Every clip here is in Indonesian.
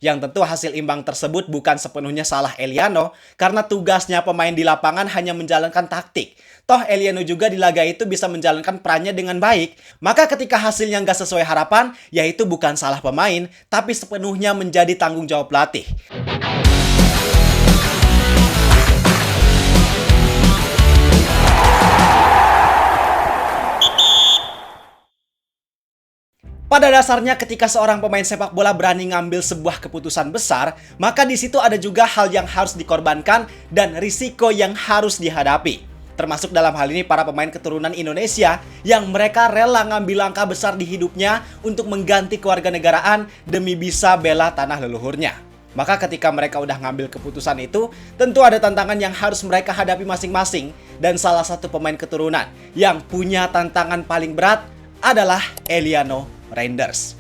Yang tentu hasil imbang tersebut bukan sepenuhnya salah Eliano, karena tugasnya pemain di lapangan hanya menjalankan taktik. Toh Eliano juga di laga itu bisa menjalankan perannya dengan baik. Maka ketika hasilnya nggak sesuai harapan, ya itu bukan salah pemain, tapi sepenuhnya menjadi tanggung jawab pelatih. Pada dasarnya ketika seorang pemain sepak bola berani ngambil sebuah keputusan besar, maka di situ ada juga hal yang harus dikorbankan dan risiko yang harus dihadapi. Termasuk dalam hal ini para pemain keturunan Indonesia yang mereka rela ngambil langkah besar di hidupnya untuk mengganti kewarganegaraan demi bisa bela tanah leluhurnya. Maka ketika mereka udah ngambil keputusan itu, tentu ada tantangan yang harus mereka hadapi masing-masing. Dan salah satu pemain keturunan yang punya tantangan paling berat adalah Eliano Reinders.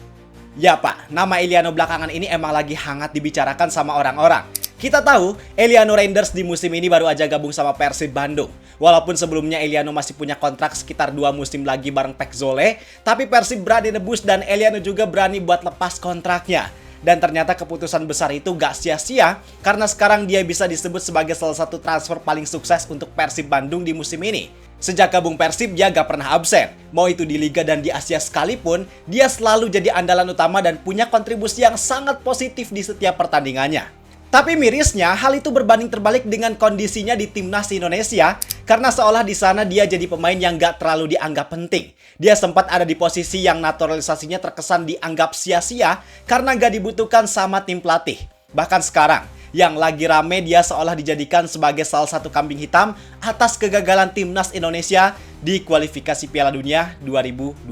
Ya Pak, nama Eliano belakangan ini emang lagi hangat dibicarakan sama orang-orang. Kita tahu Eliano Reinders di musim ini baru aja gabung sama Persib Bandung. Walaupun sebelumnya Eliano masih punya kontrak sekitar 2 musim lagi bareng Pek Zole, tapi Persib berani nebus dan Eliano juga berani buat lepas kontraknya. Dan ternyata keputusan besar itu gak sia-sia karena sekarang dia bisa disebut sebagai salah satu transfer paling sukses untuk Persib Bandung di musim ini. Sejak gabung Persib, dia gak pernah absen. Mau itu di Liga dan di Asia sekalipun, dia selalu jadi andalan utama dan punya kontribusi yang sangat positif di setiap pertandingannya. Tapi mirisnya, hal itu berbanding terbalik dengan kondisinya di Timnas Indonesia, karena seolah di sana dia jadi pemain yang gak terlalu dianggap penting. Dia sempat ada di posisi yang naturalisasinya terkesan dianggap sia-sia karena gak dibutuhkan sama tim pelatih. Bahkan sekarang, yang lagi rame dia seolah dijadikan sebagai salah satu kambing hitam atas kegagalan Timnas Indonesia di kualifikasi Piala Dunia 2026.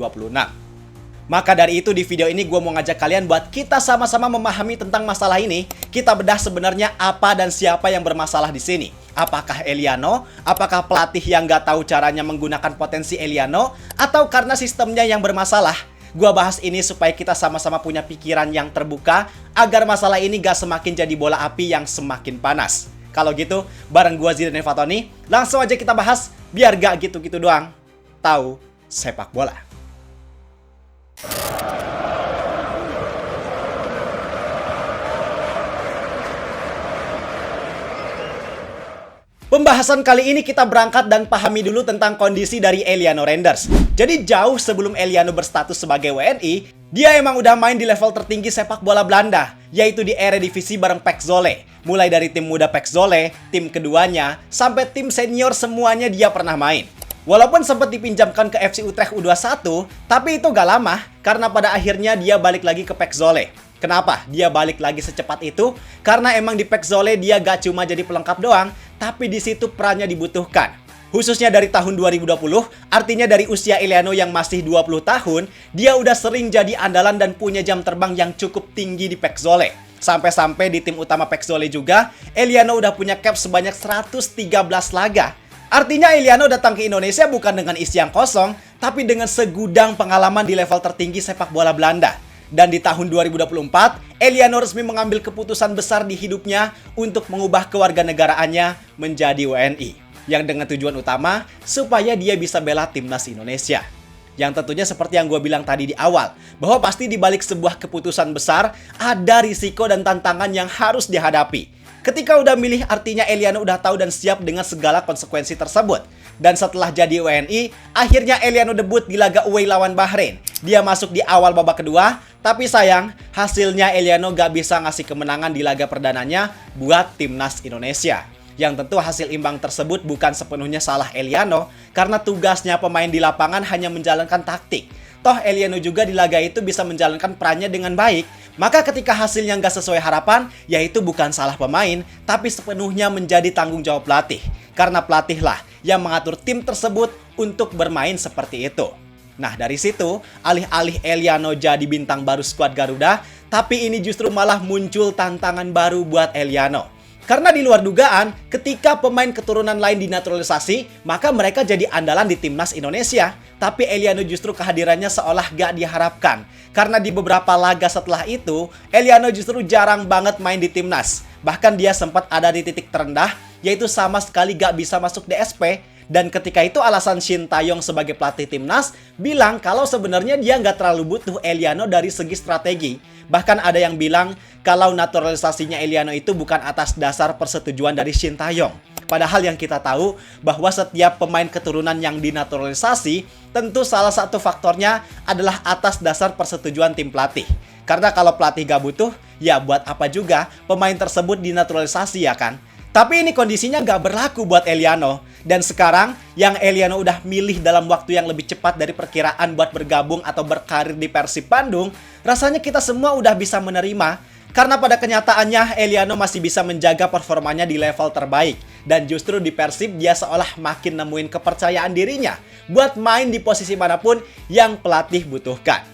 Maka dari itu di video ini gue mau ngajak kalian buat kita sama-sama memahami tentang masalah ini. Kita bedah sebenarnya apa dan siapa yang bermasalah di sini. Apakah Eliano? Apakah pelatih yang gak tahu caranya menggunakan potensi Eliano? Atau karena sistemnya yang bermasalah? Gua bahas ini supaya kita sama-sama punya pikiran yang terbuka agar masalah ini gak semakin jadi bola api yang semakin panas. Kalau gitu, bareng gua Zidane Fatoni, langsung aja kita bahas biar gak gitu-gitu doang. Tahu sepak bola. Pembahasan kali ini kita berangkat dan pahami dulu tentang kondisi dari Eliano Reinders. Jadi jauh sebelum Eliano berstatus sebagai WNI, dia emang udah main di level tertinggi sepak bola Belanda, yaitu di Eredivisie bareng Pek Zole. Mulai dari tim muda Pek Zole, tim keduanya, sampai tim senior semuanya dia pernah main. Walaupun sempat dipinjamkan ke FC Utrecht U21, tapi itu gak lama karena pada akhirnya dia balik lagi ke Pek Zole. Kenapa dia balik lagi secepat itu? Karena emang di Pek Zole dia gak cuma jadi pelengkap doang, tapi di situ perannya dibutuhkan. Khususnya dari tahun 2020, artinya dari usia Eliano yang masih 20 tahun, dia udah sering jadi andalan dan punya jam terbang yang cukup tinggi di Pek Zole. Sampai-sampai di tim utama Pek Zole juga, Eliano udah punya cap sebanyak 113 laga. Artinya Eliano datang ke Indonesia bukan dengan isi yang kosong, tapi dengan segudang pengalaman di level tertinggi sepak bola Belanda. Dan di tahun 2024, Eliano resmi mengambil keputusan besar di hidupnya untuk mengubah kewarganegaraannya menjadi WNI. Yang dengan tujuan utama, supaya dia bisa bela Timnas Indonesia. Yang tentunya seperti yang gue bilang tadi di awal, bahwa pasti di balik sebuah keputusan besar, ada risiko dan tantangan yang harus dihadapi. Ketika udah milih artinya Eliano udah tahu dan siap dengan segala konsekuensi tersebut. Dan setelah jadi WNI, akhirnya Eliano debut di laga away lawan Bahrain. Dia masuk di awal babak kedua, tapi sayang hasilnya Eliano gak bisa ngasih kemenangan di laga perdananya buat Timnas Indonesia. Yang tentu hasil imbang tersebut bukan sepenuhnya salah Eliano, karena tugasnya pemain di lapangan hanya menjalankan taktik. Toh Eliano juga di laga itu bisa menjalankan perannya dengan baik. Maka ketika hasilnya nggak sesuai harapan, ya itu bukan salah pemain, tapi sepenuhnya menjadi tanggung jawab pelatih. Karena pelatihlah yang mengatur tim tersebut untuk bermain seperti itu. Nah dari situ, alih-alih Eliano jadi bintang baru skuad Garuda, tapi ini justru malah muncul tantangan baru buat Eliano. Karena di luar dugaan, ketika pemain keturunan lain dinaturalisasi, maka mereka jadi andalan di Timnas Indonesia. Tapi Eliano justru kehadirannya seolah gak diharapkan. Karena di beberapa laga setelah itu, Eliano justru jarang banget main di Timnas. Bahkan dia sempat ada di titik terendah, yaitu sama sekali gak bisa masuk DSP. Dan ketika itu alasan Shin Tae-yong sebagai pelatih timnas bilang kalau sebenarnya dia nggak terlalu butuh Eliano dari segi strategi. Bahkan ada yang bilang kalau naturalisasinya Eliano itu bukan atas dasar persetujuan dari Shin Tae-yong. Padahal yang kita tahu bahwa setiap pemain keturunan yang dinaturalisasi tentu salah satu faktornya adalah atas dasar persetujuan tim pelatih. Karena kalau pelatih gak butuh, ya buat apa juga pemain tersebut dinaturalisasi ya kan? Tapi ini kondisinya gak berlaku buat Eliano. Dan sekarang yang Eliano udah milih dalam waktu yang lebih cepat dari perkiraan buat bergabung atau berkarir di Persib Bandung, rasanya kita semua udah bisa menerima. Karena pada kenyataannya Eliano masih bisa menjaga performanya di level terbaik. Dan justru di Persib dia seolah makin nemuin kepercayaan dirinya buat main di posisi manapun yang pelatih butuhkan.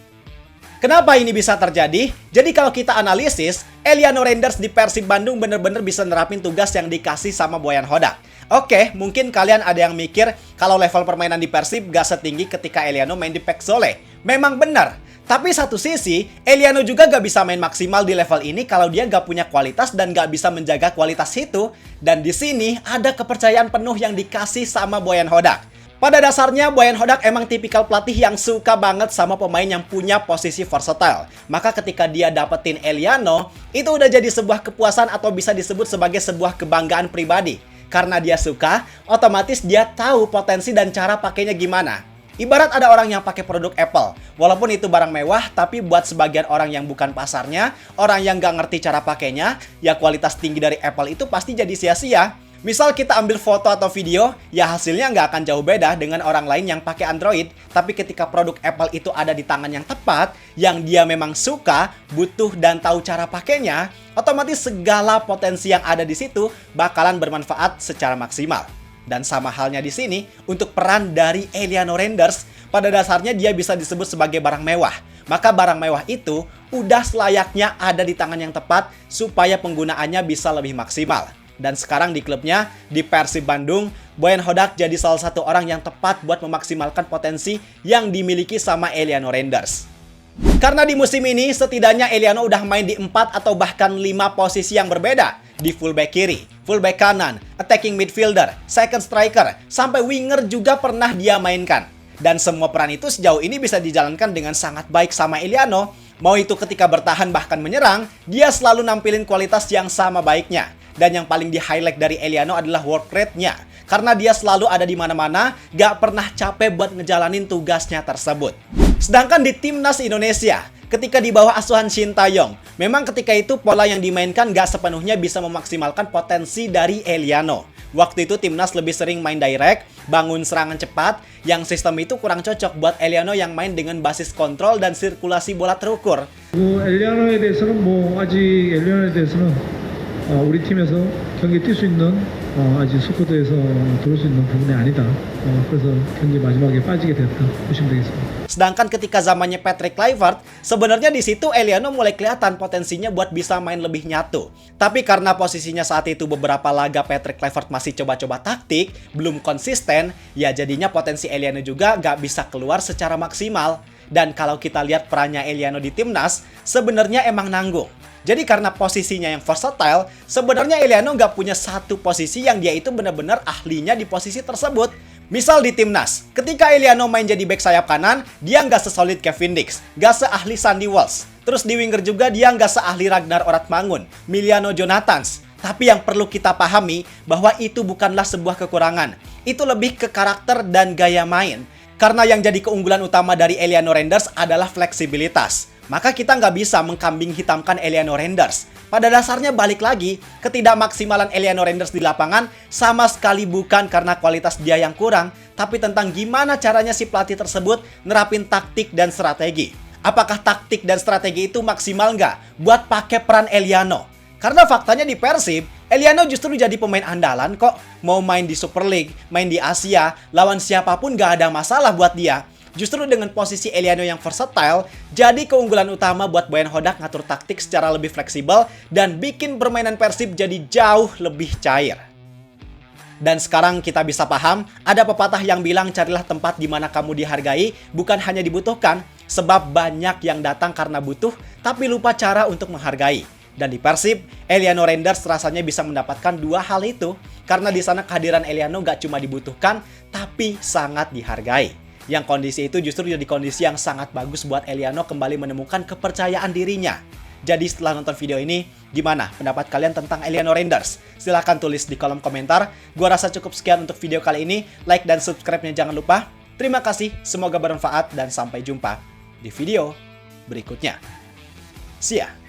Kenapa ini bisa terjadi? Jadi kalau kita analisis, Eliano Renders di Persib Bandung bener-bener bisa nerapin tugas yang dikasih sama Boyan Hodak. Oke, mungkin kalian ada yang mikir kalau level permainan di Persib gak setinggi ketika Eliano main di PEK Zwolle. Memang benar. Tapi satu sisi, Eliano juga gak bisa main maksimal di level ini kalau dia gak punya kualitas dan gak bisa menjaga kualitas itu. Dan di sini ada kepercayaan penuh yang dikasih sama Boyan Hodak. Pada dasarnya, Boyan Hodak emang tipikal pelatih yang suka banget sama pemain yang punya posisi versatile. Maka ketika dia dapetin Eliano, itu udah jadi sebuah kepuasan atau bisa disebut sebagai sebuah kebanggaan pribadi. Karena dia suka, otomatis dia tahu potensi dan cara pakainya gimana. Ibarat ada orang yang pakai produk Apple. Walaupun itu barang mewah, tapi buat sebagian orang yang bukan pasarnya, orang yang gak ngerti cara pakainya, ya kualitas tinggi dari Apple itu pasti jadi sia-sia. Misal kita ambil foto atau video, ya hasilnya nggak akan jauh beda dengan orang lain yang pakai Android. Tapi ketika produk Apple itu ada di tangan yang tepat, yang dia memang suka, butuh, dan tahu cara pakainya, otomatis segala potensi yang ada di situ bakalan bermanfaat secara maksimal. Dan sama halnya di sini, untuk peran dari Eliano Renders, pada dasarnya dia bisa disebut sebagai barang mewah. Maka barang mewah itu udah selayaknya ada di tangan yang tepat supaya penggunaannya bisa lebih maksimal. Dan sekarang di klubnya, di Persib Bandung, Boyan Hodak jadi salah satu orang yang tepat buat memaksimalkan potensi yang dimiliki sama Eliano Renders. Karena di musim ini, setidaknya Eliano udah main di 4 atau bahkan 5 posisi yang berbeda. Di fullback kiri, fullback kanan, attacking midfielder, second striker, sampai winger juga pernah dia mainkan. Dan semua peran itu sejauh ini bisa dijalankan dengan sangat baik sama Eliano. Mau itu ketika bertahan bahkan menyerang, dia selalu nampilin kualitas yang sama baiknya. Dan yang paling di-highlight dari Eliano adalah work rate-nya. Karena dia selalu ada di mana-mana, gak pernah capek buat ngejalanin tugasnya tersebut. Sedangkan di Timnas Indonesia, ketika di bawah asuhan Shin Tae-yong, memang ketika itu pola yang dimainkan gak sepenuhnya bisa memaksimalkan potensi dari Eliano. Waktu itu Timnas lebih sering main direct, bangun serangan cepat, yang sistem itu kurang cocok buat Eliano yang main dengan basis kontrol dan sirkulasi bola terukur. 엘리아노에 대해서는 아직 엘리아노에 대해서는 우리 팀에서 경기 뛸 수 있는 아직 스쿼드에서 들어올 수 있는 부분이 아니다. 그래서 경기 마지막에 빠지게 됐다 보시면 되겠습니다. Sedangkan ketika zamannya Patrick Kluivert, sebenarnya di situ Eliano mulai kelihatan potensinya buat bisa main lebih nyatu. Tapi karena posisinya saat itu beberapa laga Patrick Kluivert masih coba-coba taktik, belum konsisten, ya jadinya potensi Eliano juga gak bisa keluar secara maksimal. Dan kalau kita lihat perannya Eliano di Timnas, sebenarnya emang nanggung. Jadi karena posisinya yang versatile, sebenarnya Eliano nggak punya satu posisi yang dia itu benar-benar ahlinya di posisi tersebut. Misal di Timnas, ketika Eliano main jadi back sayap kanan, dia nggak sesolid Kevin Dix, nggak seahli Sandy Walsh. Terus di winger juga dia nggak seahli Ragnar Oratmangun, Miliano Jonathans. Tapi yang perlu kita pahami bahwa itu bukanlah sebuah kekurangan. Itu lebih ke karakter dan gaya main. Karena yang jadi keunggulan utama dari Eliano Renders adalah fleksibilitas. Maka kita nggak bisa mengkambing hitamkan Eliano Renders. Pada dasarnya balik lagi, ketidakmaksimalan Eliano Renders di lapangan sama sekali bukan karena kualitas dia yang kurang, tapi tentang gimana caranya si pelatih tersebut nerapin taktik dan strategi. Apakah taktik dan strategi itu maksimal nggak buat pakai peran Eliano? Karena faktanya di Persib, Eliano justru jadi pemain andalan kok. Mau main di Super League, main di Asia, lawan siapapun nggak ada masalah buat dia. Justru dengan posisi Eliano yang versatile, jadi keunggulan utama buat Boyan Hodak ngatur taktik secara lebih fleksibel dan bikin permainan Persib jadi jauh lebih cair. Dan sekarang kita bisa paham, ada pepatah yang bilang carilah tempat di mana kamu dihargai, bukan hanya dibutuhkan, sebab banyak yang datang karena butuh, tapi lupa cara untuk menghargai. Dan di Persib, Eliano Renders rasanya bisa mendapatkan dua hal itu. Karena di sana kehadiran Eliano gak cuma dibutuhkan, tapi sangat dihargai. Yang kondisi itu justru jadi kondisi yang sangat bagus buat Eliano kembali menemukan kepercayaan dirinya. Jadi setelah nonton video ini, gimana pendapat kalian tentang Eliano Renders? Silahkan tulis di kolom komentar. Gua rasa cukup sekian untuk video kali ini. Like dan subscribe-nya jangan lupa. Terima kasih, semoga bermanfaat dan sampai jumpa di video berikutnya. See ya!